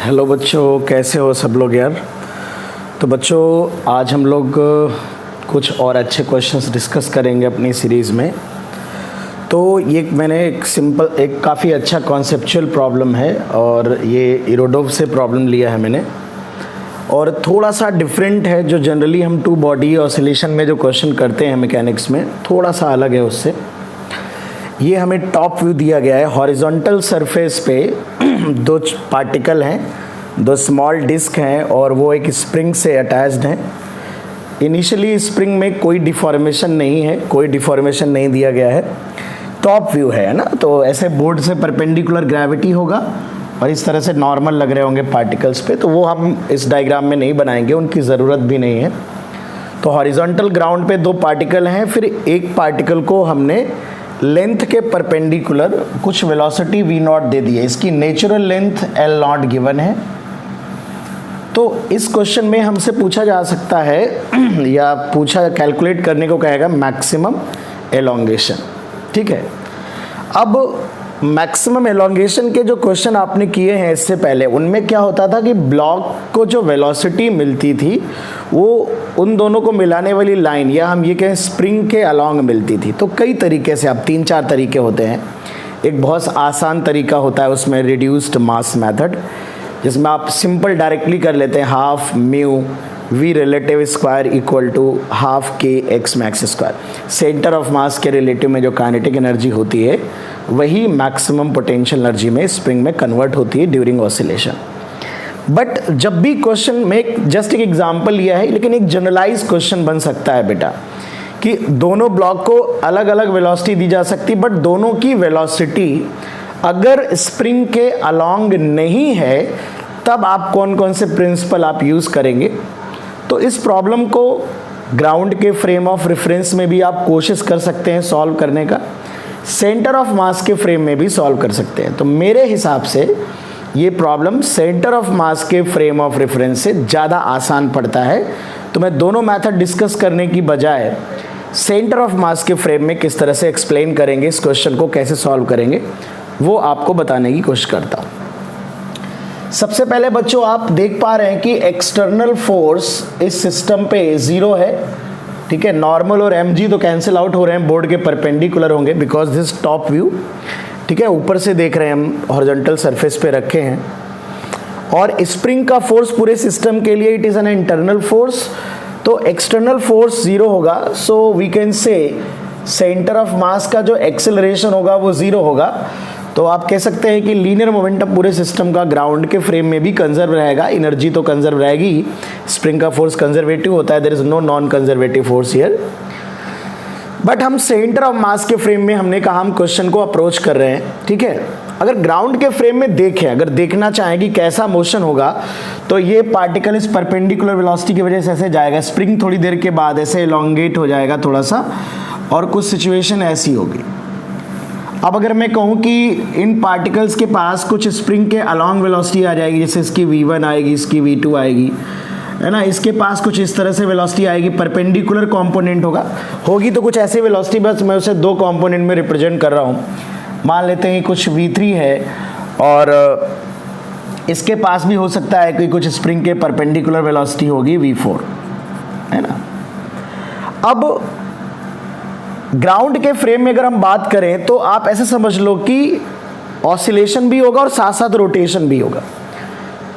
Hello बच्चों, कैसे हो सब लोग यार। तो बच्चों आज हम लोग कुछ और अच्छे क्वेश्चंस डिस्कस करेंगे अपनी सीरीज़ में। तो ये मैंने एक काफ़ी अच्छा कॉन्सेप्चुअल प्रॉब्लम है और ये इरोडोव से प्रॉब्लम लिया है मैंने, और थोड़ा सा डिफरेंट है। जो जनरली हम टू बॉडी ऑसिलेशन में जो क्वेश्चन करते हैं मैकेनिक्स में, थोड़ा सा अलग है उससे। ये हमें टॉप व्यू दिया गया है। हॉरिजॉन्टल सरफेस पे दो पार्टिकल हैं, दो स्मॉल डिस्क हैं और वो एक स्प्रिंग से अटैच्ड हैं। इनिशियली स्प्रिंग में कोई डिफॉर्मेशन नहीं है, कोई डिफॉर्मेशन नहीं दिया गया है। टॉप व्यू है ना, तो ऐसे बोर्ड से परपेंडिकुलर ग्रेविटी होगा और इस तरह से नॉर्मल लग रहे होंगे पार्टिकल्स पे। तो वो हम इस डायग्राम में नहीं बनाएंगे, उनकी ज़रूरत भी नहीं है। तो हॉरिजॉन्टल ग्राउंड पे दो पार्टिकल हैं, फिर एक पार्टिकल को हमने लेंथ के परपेंडिकुलर कुछ वेलोसिटी v0 दे दी है। इसकी नेचुरल लेंथ L0 गिवन है। तो इस क्वेश्चन में हमसे पूछा जा सकता है या कैलकुलेट करने को कहेगा मैक्सिमम एलोंगेशन। ठीक है, अब मैक्सिमम एलोंगेशन के जो क्वेश्चन आपने किए हैं इससे पहले, उनमें क्या होता था कि ब्लॉक को जो वेलोसिटी मिलती थी वो उन दोनों को मिलाने वाली लाइन, या हम ये कहें स्प्रिंग के अलोंग मिलती थी। तो कई तरीके से, अब 3-4 तरीके होते हैं। एक बहुत आसान तरीका होता है उसमें रिड्यूस्ड मास मेथड, जिसमें आप सिंपल डायरेक्टली कर लेते हैं half mu v relative square equal to half के x max square. Centre of mass के रिलेटिव में जो काइनेटिक एनर्जी होती है वही मैक्सिमम पोटेंशियल एनर्जी में स्प्रिंग में कन्वर्ट होती है ड्यूरिंग ऑसिलेशन। बट जब भी क्वेश्चन में जस्ट एक एग्जांपल लिया है, लेकिन एक जनरलाइज क्वेश्चन बन सकता है बेटा कि दोनों ब्लॉक को अलग अलग वेलोसिटी दी जा सकती, बट दोनों की वेलोसिटी अगर स्प्रिंग के अलोंग नहीं है तब आप कौन कौन से प्रिंसिपल आप यूज़ करेंगे। तो इस प्रॉब्लम को ग्राउंड के फ्रेम ऑफ रेफरेंस में भी आप कोशिश कर सकते हैं सॉल्व करने का, सेंटर ऑफ मास के फ्रेम में भी सॉल्व कर सकते हैं। तो मेरे हिसाब से ये प्रॉब्लम सेंटर ऑफ मास के फ्रेम ऑफ रेफरेंस से ज़्यादा आसान पड़ता है। तो मैं दोनों मेथड डिस्कस करने की बजाय सेंटर ऑफ मास के फ्रेम में किस तरह से एक्सप्लेन करेंगे, इस क्वेश्चन को कैसे सॉल्व करेंगे, वो आपको बताने की कोशिश करता हूँ। सबसे पहले बच्चों आप देख पा रहे हैं कि एक्सटर्नल फोर्स इस सिस्टम पे 0 है। ठीक है, नॉर्मल और mg तो कैंसिल आउट हो रहे हैं, बोर्ड के परपेंडिकुलर होंगे बिकॉज दिस टॉप व्यू। ठीक है, ऊपर से देख रहे हैं हम, हॉरिजॉन्टल सरफेस पे रखे हैं। और स्प्रिंग का फोर्स पूरे सिस्टम के लिए it is an internal force, तो एक्सटर्नल फोर्स 0 होगा। So we can say centre of mass का जो एक्सेलरेशन होगा वो 0 होगा। तो आप कह सकते हैं कि लीनियर मोमेंटम पूरे सिस्टम का ग्राउंड के फ्रेम में भी कंजर्व रहेगा। एनर्जी तो कंजर्व रहेगी, स्प्रिंग का फोर्स कंजर्वेटिव होता है, there is no non conservative force here. But हम सेंटर ऑफ मास के फ्रेम में, हमने कहा हम क्वेश्चन को अप्रोच कर रहे हैं। ठीक है, अगर ग्राउंड के फ्रेम में देखें, अगर देखना चाहें कि कैसा मोशन होगा, तो ये पार्टिकल इस परपेंडिकुलर वेलोसिटी की वजह से ऐसे जाएगा, स्प्रिंग थोड़ी देर के बाद ऐसे एलोंगेट हो जाएगा थोड़ा सा, और कुछ सिचुएशन ऐसी होगी। अब अगर मैं कहूँ कि इन पार्टिकल्स के पास कुछ स्प्रिंग के अलोंग वेलोसिटी आ जाएगी, जैसे इसकी v1 आएगी, इसकी v2 आएगी, है ना, इसके पास कुछ इस तरह से वेलोसिटी आएगी, परपेंडिकुलर कंपोनेंट होगी तो कुछ ऐसे वेलोसिटी, बस मैं उसे दो कंपोनेंट में रिप्रेजेंट कर रहा हूँ। मान लेते हैं कि कुछ v3 है और इसके पास भी हो सकता है कि कुछ स्प्रिंग के परपेंडिकुलर वेलोसिटी होगी v4, है ना। अब ग्राउंड के फ्रेम में अगर हम बात करें तो आप ऐसे समझ लो कि ऑसिलेशन भी होगा और साथ साथ रोटेशन भी होगा।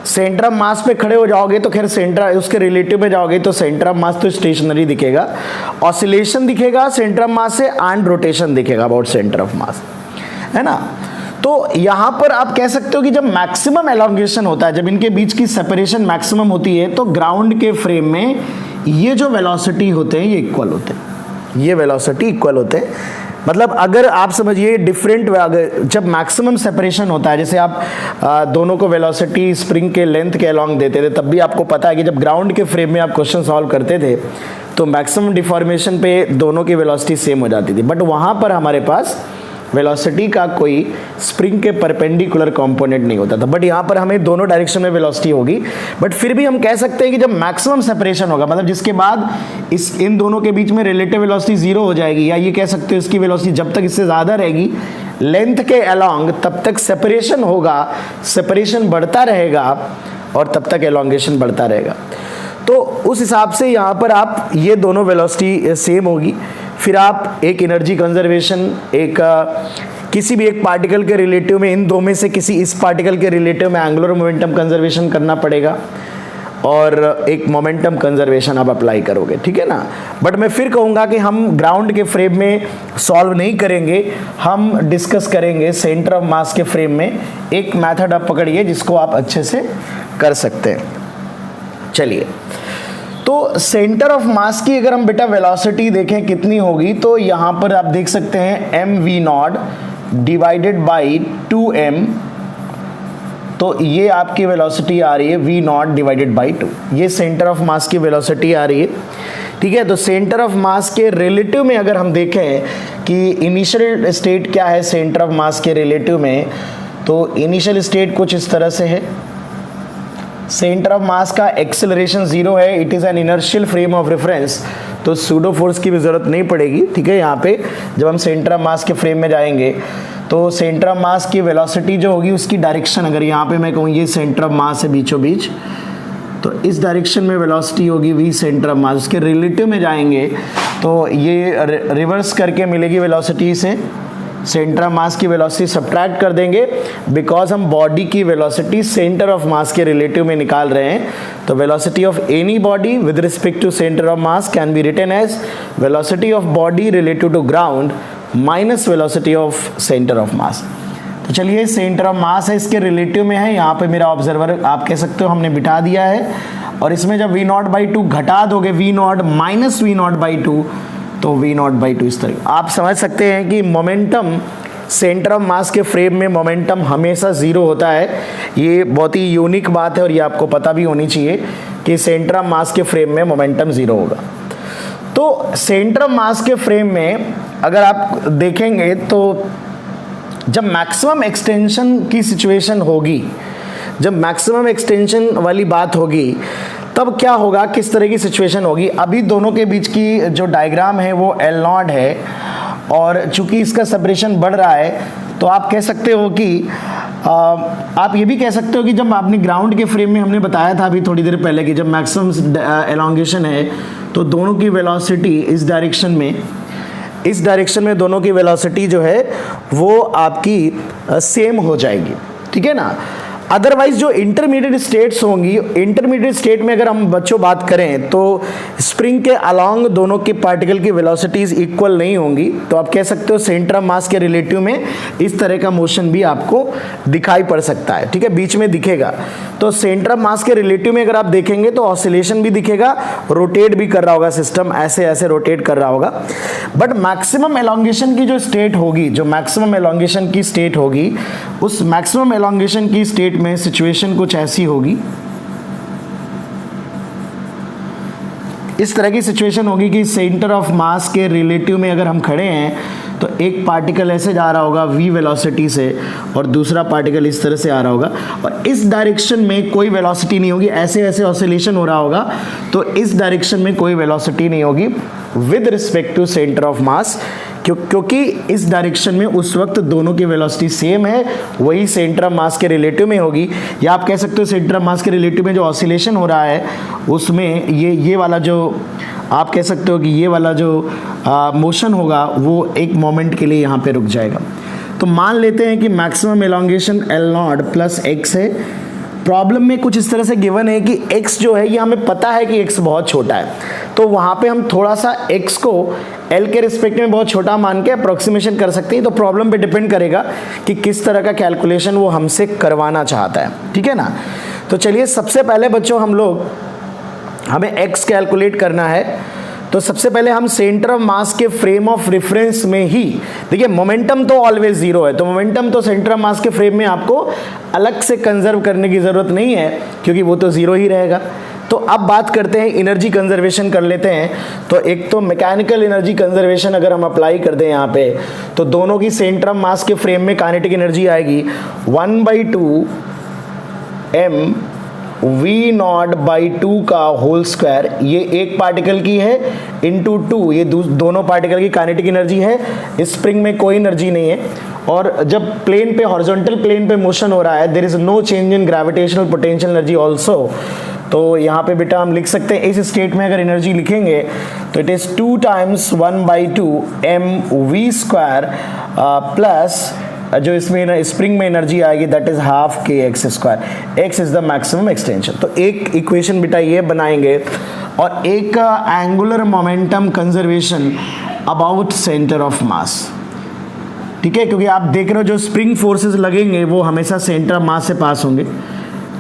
सेंटर ऑफ मास पे खड़े हो जाओगे तो खैर सेंटर उसके रिलेटिव में जाओगे तो सेंटर ऑफ मास तो स्टेशनरी दिखेगा, ऑसिलेशन दिखेगा सेंटर ऑफ मास से, एंड रोटेशन दिखेगा अबाउट सेंटर ऑफ मास, है ना। तो यहाँ पर आप कह सकते हो कि जब मैक्सिमम एलोंगेशन होता है, जब इनके बीच की सेपरेशन मैक्सिमम होती है, तो ग्राउंड के फ्रेम में ये जो वेलोसिटी होते हैं ये इक्वल होते हैं, ये वेलोसिटी इक्वल होते हैं। मतलब अगर आप समझिए डिफरेंट, जब मैक्सिमम सेपरेशन होता है, जैसे आप दोनों को वेलोसिटी स्प्रिंग के लेंथ के अलोंग देते थे, तब भी आपको पता है कि जब ग्राउंड के फ्रेम में आप क्वेश्चन सॉल्व करते थे तो मैक्सिमम डिफॉर्मेशन पे दोनों की वेलोसिटी सेम हो जाती थी। बट वहाँ पर हमारे पास वेलोसिटी का कोई स्प्रिंग के परपेंडिकुलर कंपोनेंट नहीं होता था, बट यहाँ पर हमें दोनों डायरेक्शन में वेलोसिटी होगी। बट फिर भी हम कह सकते हैं कि जब मैक्सिमम सेपरेशन होगा, मतलब जिसके बाद इन दोनों के बीच में रिलेटिव वेलोसिटी 0 हो जाएगी, या ये कह सकते हो इसकी वेलोसिटी जब तक इससे ज़्यादा रहेगी लेंथ के अलोंग तब तक सेपरेशन होगा, सेपरेशन बढ़ता रहेगा और तब तक एलोंगेशन बढ़ता रहेगा। तो उस हिसाब से यहाँ पर आप ये दोनों वेलोसिटी सेम होगी। फिर आप एक एनर्जी कंजर्वेशन, एक किसी भी एक पार्टिकल के रिलेटिव में, इन दो में से किसी इस पार्टिकल के रिलेटिव में एंगुलर मोमेंटम कंजर्वेशन करना पड़ेगा और एक मोमेंटम कंजर्वेशन आप अप्लाई करोगे, ठीक है ना। बट मैं फिर कहूँगा कि हम ग्राउंड के फ्रेम में सॉल्व नहीं करेंगे, हम डिस्कस करेंगे सेंटर ऑफ मास के फ्रेम में। एक मेथड आप पकड़िए जिसको आप अच्छे से कर सकते हैं। चलिए, तो सेंटर ऑफ मास की अगर हम बेटा वेलोसिटी देखें कितनी होगी, तो यहाँ पर आप देख सकते हैं mv0 डिवाइडेड बाई 2m, तो ये आपकी वेलोसिटी आ रही है v0 डिवाइडेड बाई 2। ये सेंटर ऑफ मास की वेलोसिटी आ रही है, ठीक है। तो सेंटर ऑफ मास के रिलेटिव में अगर हम देखें कि इनिशियल स्टेट क्या है सेंटर ऑफ मास के रिलेटिव में, तो इनिशियल स्टेट कुछ इस तरह से है। सेंटर ऑफ मास का एक्सेलरेशन 0 है, it is N inertial frame of reference, तो सूडो फोर्स की भी ज़रूरत नहीं पड़ेगी, ठीक है। यहाँ पे जब हम सेंटर ऑफ मास के फ्रेम में जाएंगे तो सेंटर ऑफ मास की वेलोसिटी जो होगी उसकी डायरेक्शन, अगर यहाँ पे मैं कहूँ ये सेंटर ऑफ मास है बीचों बीच, तो इस डायरेक्शन में वेलोसिटी होगी v सेंटर ऑफ मास। उसके रिलेटिव में जाएंगे तो ये रिवर्स करके मिलेगी वेलोसिटी से, सेंटर ऑफ मास की वेलोसिटी सब्ट्रैक्ट कर देंगे, बिकॉज हम बॉडी की वेलोसिटी सेंटर ऑफ मास के रिलेटिव में निकाल रहे हैं। तो velocity of any body with respect to centre of mass can be written as velocity of body relative to ground minus velocity of centre of mass. तो चलिए, centre of मास है, इसके रिलेटिव में है, यहाँ पे मेरा ऑब्जर्वर आप कह सकते हो हमने बिठा दिया है, और इसमें जब v0/2 घटा दोगे, v0 माइनस v0/2, तो v0/2 इस तरह आप समझ सकते हैं कि मोमेंटम सेंटर ऑफ मास के फ्रेम में मोमेंटम हमेशा 0 होता है। ये बहुत ही यूनिक बात है और ये आपको पता भी होनी चाहिए कि सेंटर ऑफ मास के फ्रेम में मोमेंटम 0 होगा। तो सेंटर ऑफ मास के फ्रेम में अगर आप देखेंगे तो जब मैक्सिमम एक्सटेंशन की सिचुएशन होगी, जब मैक्सिमम एक्सटेंशन वाली बात होगी, तब क्या होगा, किस तरह की सिचुएशन होगी। अभी दोनों के बीच की जो डायग्राम है वो L0 है, और चूंकि इसका सेपरेशन बढ़ रहा है तो आप कह सकते हो कि आप ये भी कह सकते हो कि जब आपने ग्राउंड के फ्रेम में हमने बताया था अभी थोड़ी देर पहले कि जब मैक्सिमम एलोंगेशन है तो दोनों की वेलोसिटी इस डायरेक्शन में दोनों की वेलोसिटी जो है वो आपकी सेम हो जाएगी, ठीक है ना। अदरवाइज जो इंटरमीडिएट स्टेट्स होंगी, इंटरमीडिएट स्टेट में अगर हम बच्चों बात करें तो स्प्रिंग के अलोंग दोनों के पार्टिकल की वेलोसिटीज इक्वल नहीं होंगी। तो आप कह सकते हो सेंटर ऑफ मास के रिलेटिव में इस तरह का मोशन भी आपको दिखाई पड़ सकता है, ठीक है, बीच में दिखेगा। तो सेंटर ऑफ मास के रिलेटिव में अगर आप देखेंगे तो ऑसिलेशन भी दिखेगा, रोटेट भी कर रहा होगा सिस्टम, ऐसे ऐसे रोटेट कर रहा होगा। बट मैक्सिमम एलोंगेशन की जो स्टेट होगी, जो मैक्सिमम एलोंगेशन की स्टेट होगी, उस मैक्सिमम एलोंगेशन की स्टेट में सिचुएशन कुछ ऐसी होगी, इस तरह की सिचुएशन होगी कि सेंटर ऑफ मास के रिलेटिव में अगर हम खड़े हैं तो एक पार्टिकल ऐसे जा रहा होगा v वेलोसिटी से और दूसरा पार्टिकल इस तरह से आ रहा होगा, और इस डायरेक्शन में कोई वेलोसिटी नहीं होगी, ऐसे ऐसे ऑसिलेशन हो रहा होगा, तो इस डायरेक्शन में कोई वेलोसिटी नहीं होगी with respect to centre of mass, क्योंकि इस डायरेक्शन में उस वक्त दोनों की वेलोसिटी सेम है, वही सेंटर ऑफ मास के रिलेटिव में होगी। या आप कह सकते हो सेंटर ऑफ मास के रिलेटिव में जो ऑसिलेशन हो रहा है उसमें ये वाला जो आप कह सकते हो कि ये वाला जो मोशन होगा वो एक मोमेंट के लिए यहाँ पे रुक जाएगा। तो मान लेते हैं कि maximum elongation L0 plus x है। प्रॉब्लम में कुछ इस तरह से गिवन है कि x जो है ये हमें पता है कि x बहुत छोटा है, तो वहाँ पे हम थोड़ा सा x को L के रिस्पेक्ट में बहुत छोटा मान के अप्रोक्सीमेशन कर सकते हैं। तो प्रॉब्लम पे डिपेंड करेगा कि किस तरह का कैलकुलेशन वो हमसे करवाना चाहता है, ठीक है ना। तो चलिए, सबसे पहले बच्चों हमें x कैलकुलेट करना है। तो सबसे पहले हम सेंटर ऑफ मास के फ्रेम ऑफ रेफरेंस में ही, देखिए मोमेंटम तो ऑलवेज 0 है, तो मोमेंटम तो सेंटर ऑफ मास के फ्रेम में आपको अलग से कंजर्व करने की ज़रूरत नहीं है क्योंकि वो तो 0 ही रहेगा। तो अब बात करते हैं एनर्जी कंजर्वेशन कर लेते हैं। तो एक तो मैकेनिकल एनर्जी कंजर्वेशन अगर हम अप्लाई कर दें यहाँ पे, तो दोनों की सेंटर ऑफ मास के फ्रेम में काइनेटिक एनर्जी आएगी 1/2 m v0/2 का होल स्क्वायर, ये एक पार्टिकल की है, इंटू 2 ये दोनों पार्टिकल की काइनेटिक एनर्जी है। स्प्रिंग में कोई एनर्जी नहीं है, और जब प्लेन पे, हॉरिजॉन्टल प्लेन पे मोशन हो रहा है, there is no change in gravitational potential energy also. तो यहाँ पे बेटा हम लिख सकते हैं, इस स्टेट में अगर एनर्जी लिखेंगे तो it is 2 times 1/2 mv² plus जो इसमें स्प्रिंग में एनर्जी आएगी that is half kx²। x is the maximum extension. तो एक इक्वेशन बेटा ये बनाएंगे और एक angular momentum conservation about centre of मास। ठीक है, क्योंकि आप देख रहे हो जो स्प्रिंग फोर्सेस लगेंगे वो हमेशा सेंटर ऑफ मास से पास होंगे।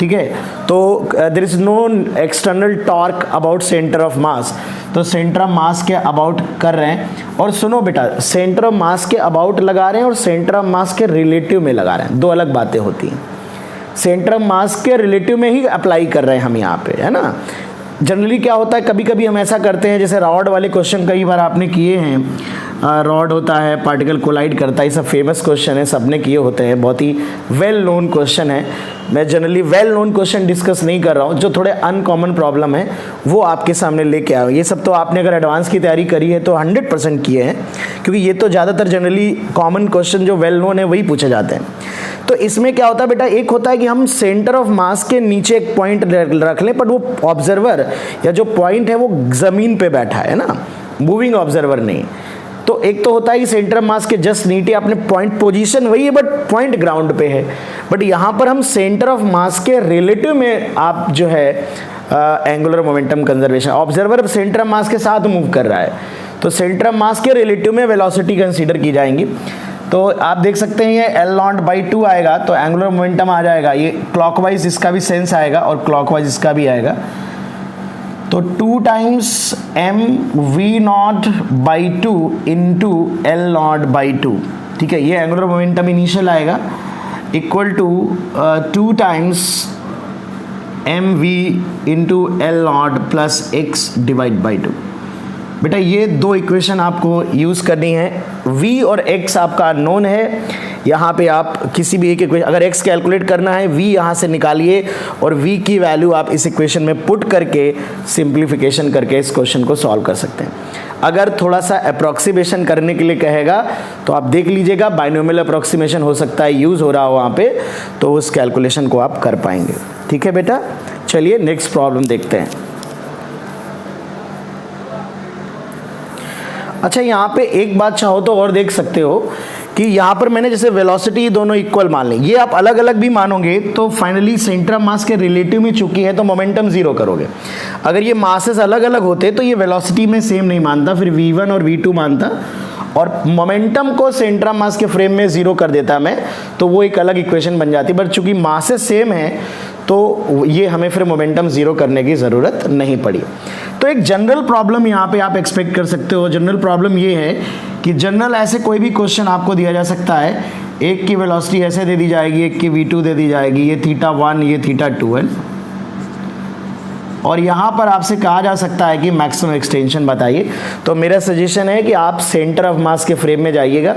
ठीक है, तो there is no external torque about centre of mass, तो सेंटर ऑफ मास के अबाउट कर रहे हैं। और सुनो बेटा, सेंटर ऑफ मास के अबाउट लगा रहे हैं और सेंटर ऑफ मास के रिलेटिव में लगा रहे हैं, दो अलग बातें होती हैं। सेंटर ऑफ मास के रिलेटिव में ही अप्लाई कर रहे हैं हम यहाँ पे, है ना। जनरली क्या होता है, कभी कभी हम ऐसा करते हैं, जैसे रॉड वाले क्वेश्चन कई बार आपने किए हैं, रॉड होता है, पार्टिकल कोलाइड करता है, ये सब फेमस क्वेश्चन है, सबने किए होते हैं, बहुत ही वेल नोन क्वेश्चन है। मैं generally well known question discuss नहीं कर रहा हूँ, जो थोड़े अनकॉमन प्रॉब्लम है वो आपके सामने लेके आया हूँ। ये सब तो आपने अगर एडवांस की तैयारी करी है तो 100% किए हैं, क्योंकि ये तो ज़्यादातर जनरली कॉमन क्वेश्चन जो वेल नोन है वही पूछे जाते हैं। तो इसमें क्या होता है बेटा, एक होता है कि हम सेंटर ऑफ मास के नीचे एक पॉइंट रख लें, पर वो ऑब्जर्वर या जो पॉइंट है वो ज़मीन पे बैठा है ना, मूविंग ऑब्जर्वर नहीं। तो एक तो होता है कि सेंटर ऑफ मास के जस्ट नीचे आपने पॉइंट, पोजीशन वही है बट पॉइंट ग्राउंड पे है। बट यहाँ पर हम सेंटर ऑफ मास के रिलेटिव में आप जो है angular momentum conservation, observer centre of mass के साथ मूव कर रहा है, तो सेंटर ऑफ मास के रिलेटिव में वेलोसिटी कंसीडर की जाएंगी। तो आप देख सकते हैं ये L0/2 आएगा, तो एंगुलर मोमेंटम आ जाएगा, ये क्लॉकवाइज इसका भी सेंस आएगा और क्लॉकवाइज इसका भी आएगा। तो 2 टाइम्स mv0/2 इंटू L0/2, ठीक है, ये एंगुलर मोमेंटम इनिशियल आएगा, equal to 2 times mv into L0 plus x divide by 2। बेटा ये दो इक्वेशन आपको यूज़ करनी है। v और x आपका नोन है, यहाँ पे आप किसी भी एक इक्वेशन, अगर x कैलकुलेट करना है v यहाँ से निकालिए और v की वैल्यू आप इस इक्वेशन में पुट करके सिंप्लीफिकेशन करके इस क्वेश्चन को सॉल्व कर सकते हैं। अगर थोड़ा सा अप्रॉक्सीमेशन करने के लिए कहेगा तो आप देख लीजिएगा, बाइनोमियल अप्रॉक्सीमेशन हो सकता है यूज़ हो रहा हो वहाँ पे, तो उस कैलकुलेशन को आप कर पाएंगे। ठीक है बेटा, चलिए नेक्स्ट प्रॉब्लम देखते हैं। अच्छा, यहाँ पे एक बात चाहो तो और देख सकते हो कि यहाँ पर मैंने जैसे वेलोसिटी दोनों इक्वल मान ली, ये आप अलग अलग भी मानोगे तो फाइनली सेंटर ऑफ मास के रिलेटिव में चुकी है तो मोमेंटम जीरो करोगे। अगर ये मासेस अलग अलग होते तो ये वेलोसिटी में सेम नहीं मानता, फिर v1 और v2 मानता और मोमेंटम को सेंटर ऑफ मास के फ्रेम में जीरो कर देता मैं, तो वो एक अलग इक्वेशन बन जाती। बट चूंकि मासेस सेम है तो ये हमें फिर मोमेंटम जीरो करने की ज़रूरत नहीं पड़ी। तो एक जनरल प्रॉब्लम यहाँ पे आप एक्सपेक्ट कर सकते हो। जनरल प्रॉब्लम ये है कि जनरल ऐसे कोई भी क्वेश्चन आपको दिया जा सकता है, एक की वेलोसिटी ऐसे दे दी जाएगी, एक की v2 दे दी जाएगी, ये θ1 ये θ2 है, और यहाँ पर आपसे कहा जा सकता है कि मैक्सिमम एक्सटेंशन बताइए। तो मेरा सजेशन है कि आप सेंटर ऑफ मास के फ्रेम में जाइएगा,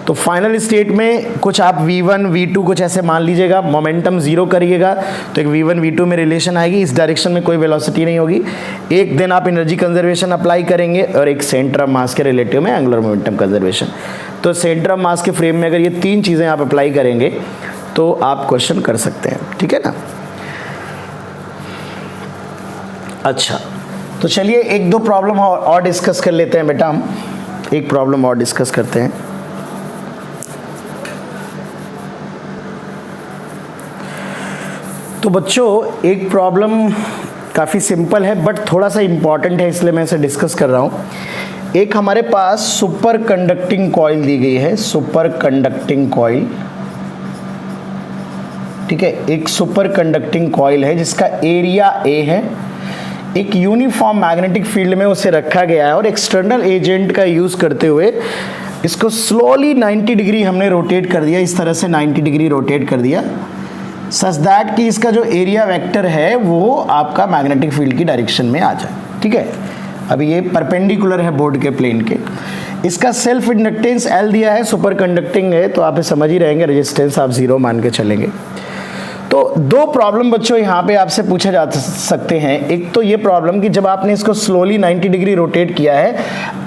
तो फाइनल स्टेट में कुछ आप v1 v2 कुछ ऐसे मान लीजिएगा, मोमेंटम जीरो करिएगा तो एक v1 v2 में रिलेशन आएगी, इस डायरेक्शन में कोई वेलोसिटी नहीं होगी। एक दिन आप एनर्जी कंजर्वेशन अप्लाई करेंगे और एक सेंटर ऑफ मास के रिलेटिव में एंगुलर मोमेंटम कंजर्वेशन। तो सेंटर ऑफ मास के फ्रेम में अगर ये तीन चीज़ें आप अप्लाई करेंगे तो आप क्वेश्चन कर सकते हैं। ठीक है ना। अच्छा, तो चलिए एक दो प्रॉब्लम और डिस्कस कर लेते हैं बेटा, हम एक प्रॉब्लम और डिस्कस करते हैं। तो बच्चों एक प्रॉब्लम काफ़ी सिंपल है बट थोड़ा सा इम्पॉर्टेंट है, इसलिए मैं इसे डिस्कस कर रहा हूँ। एक हमारे पास सुपर कंडक्टिंग कॉइल दी गई है, सुपर कंडक्टिंग कॉइल, ठीक है, एक सुपर कंडक्टिंग कॉइल है जिसका एरिया A है, एक यूनिफॉर्म मैग्नेटिक फील्ड में उसे रखा गया है और एक्सटर्नल एजेंट का यूज़ करते हुए इसको स्लोली 90 डिग्री हमने रोटेट कर दिया, इस तरह से 90 डिग्री रोटेट कर दिया सच दैट कि इसका जो एरिया वेक्टर है वो आपका मैग्नेटिक फील्ड की डायरेक्शन में आ जाए। ठीक है, अभी ये परपेंडिकुलर है बोर्ड के प्लेन के। इसका सेल्फ इंडक्टेंस L दिया है, सुपर कंडक्टिंग है तो आप समझ ही रहेंगे, रेजिस्टेंस आप 0 मान के चलेंगे। तो दो प्रॉब्लम बच्चों यहाँ पे आपसे पूछे जा सकते हैं। एक तो ये प्रॉब्लम कि जब आपने इसको स्लोली 90 डिग्री रोटेट किया है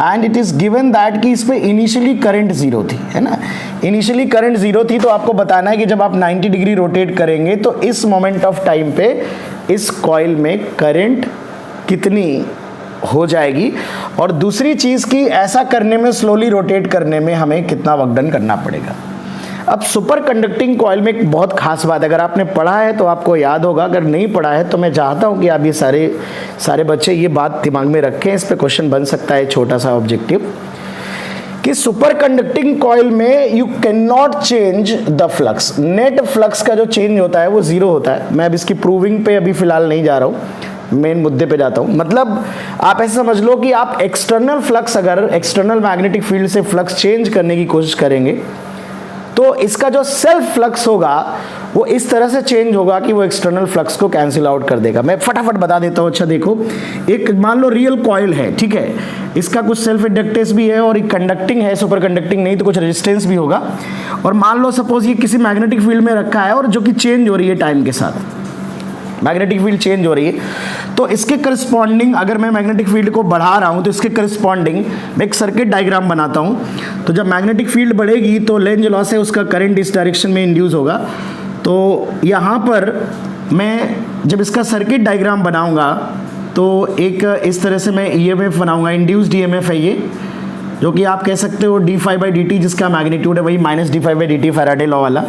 and it is given that कि इस पे इनिशियली करंट जीरो थी, है ना, इनिशियली करंट जीरो थी, तो आपको बताना है कि जब आप 90 डिग्री रोटेट करेंगे तो इस मोमेंट ऑफ टाइम पे इस कॉइल में करंट कितनी हो जाएगी, और दूसरी चीज़ कि ऐसा करने में, स्लोली रोटेट करने में हमें कितना वर्क डन करना पड़ेगा। अब सुपर कंडक्टिंग कॉइल में एक बहुत खास बात है, अगर आपने पढ़ा है तो आपको याद होगा, अगर नहीं पढ़ा है तो मैं चाहता हूं कि आप ये सारे बच्चे ये बात दिमाग में रखें, इस पे क्वेश्चन बन सकता है छोटा सा ऑब्जेक्टिव, कि सुपर कंडक्टिंग कॉइल में you can not change the flux. Net flux का जो चेंज होता है वो जीरो होता है। मैं अब इसकी प्रूविंग पे अभी फिलहाल नहीं जा रहा हूँ, मेन मुद्दे पे जाता हूँ। मतलब आप ऐसे समझ लो कि आप एक्सटर्नल फ्लक्स, अगर एक्सटर्नल मैग्नेटिक फील्ड से फ्लक्स चेंज करने की कोशिश करेंगे तो इसका जो सेल्फ फ्लक्स होगा वो इस तरह से चेंज होगा कि वो एक्सटर्नल फ्लक्स को कैंसिल आउट कर देगा। मैं फटाफट बता देता हूँ। अच्छा देखो, एक मान लो रियल कॉइल है, ठीक है, इसका कुछ सेल्फ इंडक्टेंस भी है और एक कंडक्टिंग है, सुपर कंडक्टिंग नहीं तो कुछ रेजिस्टेंस भी होगा, और मान लो सपोज ये किसी मैग्नेटिक फील्ड में रखा है और जो कि चेंज हो रही है टाइम के साथ, मैग्नेटिक फील्ड चेंज हो रही है, तो इसके करस्पॉन्डिंग अगर मैं मैग्नेटिक फील्ड को बढ़ा रहा हूं तो इसके करस्पॉन्डिंग मैं एक सर्किट डायग्राम बनाता हूं। तो जब मैग्नेटिक फील्ड बढ़ेगी तो लेंज लॉ से उसका करंट इस डायरेक्शन में इंड्यूस होगा। तो यहाँ पर मैं जब इसका सर्किट डायग्राम बनाऊंगा तो एक इस तरह से मैं ईएमएफ बनाऊंगा, इंड्यूस्ड ईएमएफ है ये, जो कि आप कह सकते हो d∅dt, जिसका मैग्नीट्यूड है वही -d∅dt फैराडे लॉ वाला,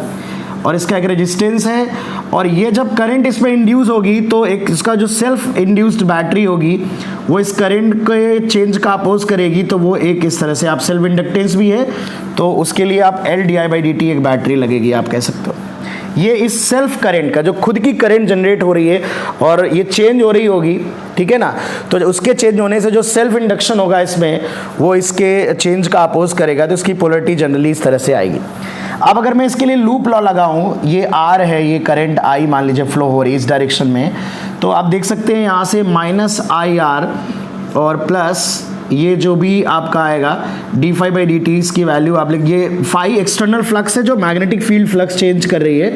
और इसका एक रेजिस्टेंस है। और ये जब करंट इसमें इंड्यूस होगी तो एक इसका जो सेल्फ इंड्यूस्ड बैटरी होगी वो इस करंट के चेंज का अपोज करेगी, तो वो एक इस तरह से, आप सेल्फ इंडक्टेंस भी है तो उसके लिए आप L/di/dt एक बैटरी लगेगी, आप कह सकते हो। ये इस सेल्फ करंट का, जो खुद की करंट जनरेट हो रही है और ये चेंज हो रही होगी, ठीक है ना, तो उसके चेंज होने से जो सेल्फ इंडक्शन होगा इसमें वो इसके चेंज का अपोज करेगा, तो इसकी पोलरिटी जनरली इस तरह से आएगी। अब अगर मैं इसके लिए लूप लॉ लगाऊं, ये R है, ये करंट I मान लीजिए फ्लो हो रही है इस डायरेक्शन में, तो आप देख सकते हैं यहाँ से -IR और प्लस ये जो भी आपका आएगा d∅dt, इसकी वैल्यू आप लिख, ये फाई एक्सटर्नल फ्लक्स है जो मैग्नेटिक फील्ड फ्लक्स चेंज कर रही है,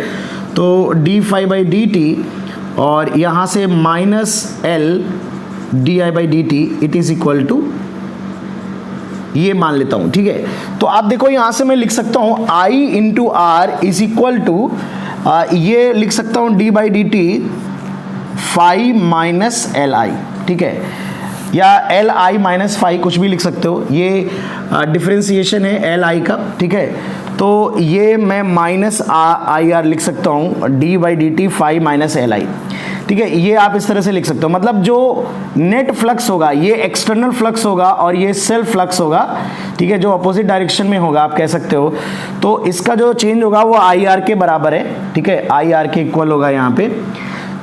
तो d∅dt और यहाँ से -L/di/dt it is equal to ये मान लेता हूं, ठीक है। तो आप देखो यहां से मैं लिख सकता हूं I into R is equal to, ये लिख सकता हूं d/dt फाई माइनस Li, ठीक है, या Li माइनस फाई, कुछ भी लिख सकते हो, ये डिफ्रेंसिएशन है Li का, ठीक है। तो ये मैं -IR लिख सकता हूँ d/dt फाई माइनस Li, ठीक है, ये आप इस तरह से लिख सकते हो। मतलब जो नेट फ्लक्स होगा ये एक्सटर्नल फ्लक्स होगा और ये सेल्फ फ्लक्स होगा, ठीक है, जो अपोजिट डायरेक्शन में होगा, आप कह सकते हो। तो इसका जो चेंज होगा वो IR के बराबर है, ठीक है, IR के इक्वल होगा यहाँ पे।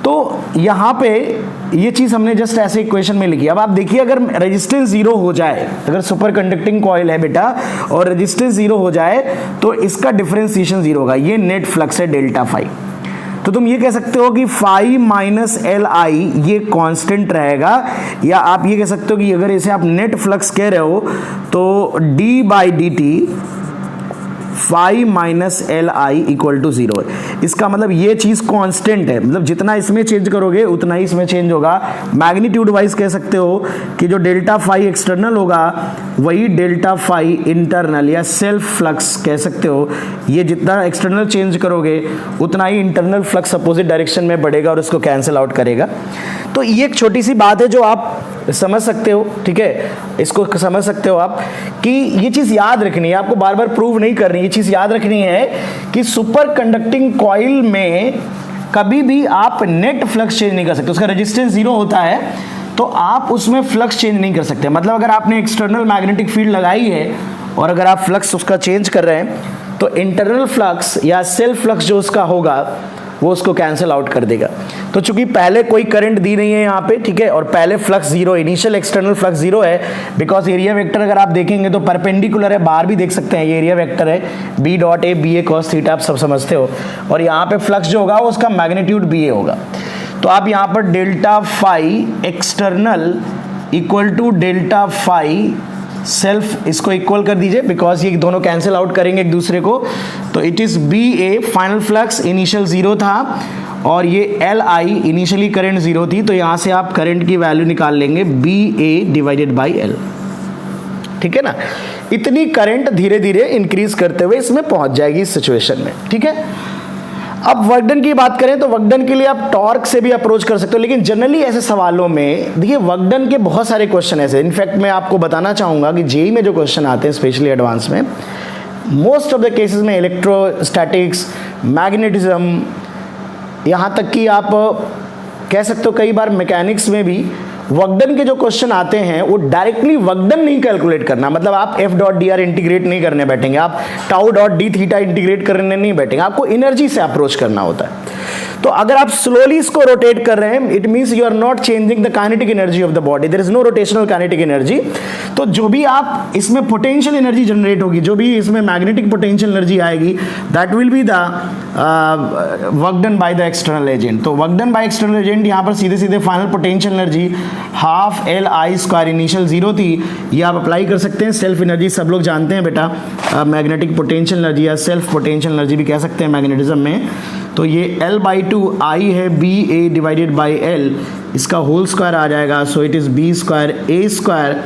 तो यहाँ पे ये चीज़ हमने जस्ट ऐसे इक्वेशन में लिखी। अब आप देखिए, अगर रेजिस्टेंस जीरो हो जाए, अगर सुपर कंडक्टिंग कॉइल है बेटा और रेजिस्टेंस जीरो हो जाए तो इसका डिफरेंशिएशन जीरो होगा। ये नेट फ्लक्स है डेल्टा फाई, तो तुम ये कह सकते हो कि फाई माइनस Li ये कांस्टेंट रहेगा, या आप ये कह सकते हो कि अगर इसे आप नेट फ्लक्स कह रहे हो तो d/dt phi minus Li equal to 0 है। इसका मतलब ये चीज़ कांस्टेंट है, मतलब जितना इसमें चेंज करोगे उतना ही इसमें चेंज होगा। मैग्नीट्यूड वाइज कह सकते हो कि जो डेल्टा फाई एक्सटर्नल होगा वही डेल्टा फाई इंटरनल या सेल्फ फ्लक्स कह सकते हो, ये जितना एक्सटर्नल चेंज करोगे उतना ही इंटरनल फ्लक्स अपोजिट डायरेक्शन में बढ़ेगा और इसको कैंसिल आउट करेगा। तो ये एक छोटी सी बात है जो आप समझ सकते हो, ठीक है, इसको समझ सकते हो आप कि ये चीज़ याद रखनी है, आपको बार बार प्रूव नहीं करनी, ये चीज़ याद रखनी है कि सुपर कंडक्टिंग कॉइल में कभी भी आप नेट फ्लक्स चेंज नहीं कर सकते। उसका रेजिस्टेंस जीरो होता है तो आप उसमें फ्लक्स चेंज नहीं कर सकते। मतलब अगर आपने एक्सटर्नल मैग्नेटिक फील्ड लगाई है और अगर आप फ्लक्स उसका चेंज कर रहे हैं तो इंटरनल फ्लक्स या सेल्फ फ्लक्स जो उसका होगा वो उसको कैंसिल आउट कर देगा। तो चूंकि पहले कोई करंट दी नहीं है यहाँ पे, ठीक है, और पहले flux zero, initial external flux zero है, बिकॉज एरिया वेक्टर अगर आप देखेंगे तो परपेंडिकुलर है, बाहर भी देख सकते हैं, ये एरिया वेक्टर है B.A BA cos थीटा, आप सब समझते हो, और यहाँ पे फ्लक्स जो होगा उसका मैग्नीट्यूड BA होगा। तो आप यहाँ पर delta phi external equal to delta phi self, इसको इक्वल कर दीजिए बिकॉज ये दोनों कैंसिल आउट करेंगे एक दूसरे को। तो it is B A, final flux initial 0 था और ये एल आई इनिशियली करंट 0 थी, तो यहां से आप करंट की वैल्यू निकाल लेंगे B A divided by L. ठीक है ना, इतनी करंट धीरे धीरे इंक्रीज करते हुए इसमें पहुंच जाएगी इस सिचुएशन में। ठीक है, अब वर्क डन की बात करें तो वर्क डन के लिए आप टॉर्क से भी अप्रोच कर सकते हो, लेकिन जनरली ऐसे सवालों में देखिए वर्क डन के बहुत सारे क्वेश्चन ऐसे, इनफैक्ट मैं आपको बताना चाहूंगा कि जेईई में जो क्वेश्चन आते हैं स्पेशली एडवांस में, मोस्ट ऑफ द केसेस में इलेक्ट्रोस्टैटिक्स, मैग्नेटिज्म, यहाँ तक कि आप कह सकते हो कई बार मैकेनिक्स में भी वर्कडन के जो क्वेश्चन आते हैं वो डायरेक्टली वर्कडन नहीं कैलकुलेट करना, मतलब आप F dot D R integrate नहीं करने बैठेंगे, आप tau dot D theta integrate करने नहीं बैठेंगे, आपको एनर्जी से अप्रोच करना होता है। तो अगर आप स्लोली इसको रोटेट कर रहे हैं, it means you are not changing the kinetic energy of the body, there is no rotational kinetic energy. तो जो भी आप इसमें पोटेंशियल एनर्जी जनरेट होगी, जो भी इसमें मैग्नेटिक पोटेंशियल एनर्जी आएगी, that will be the work done by the external agent. तो work done by external agent यहाँ पर सीधे सीधे final potential energy half L I square, initial 0 थी, ये आप अप्लाई कर सकते हैं। सेल्फ एनर्जी सब लोग जानते हैं बेटा, मैग्नेटिक पोटेंशियल एनर्जी या सेल्फ पोटेंशियल एनर्जी भी कह सकते हैं मैग्नेटिज्म में। तो ये L/2 I है B A divided by L, इसका होल स्क्वायर आ जाएगा, so it is B square A square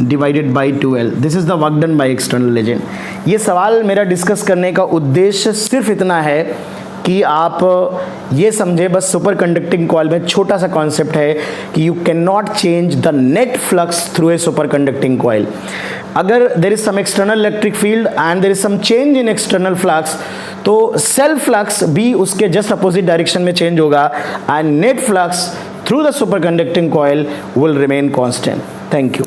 divided by 2L। This is the work done by external agent. ये सवाल मेरा डिस्कस करने का उद्देश्य सिर्फ इतना है कि आप ये समझे, बस सुपर कंडक्टिंग कॉइल में छोटा सा कॉन्सेप्ट है कि you can not change the net flux through a superconducting coil. अगर there is some external electric field and there is some change in external flux, तो सेल्फ फ्लक्स भी उसके just opposite direction में change होगा and net flux through the superconducting coil will remain constant. Thank you.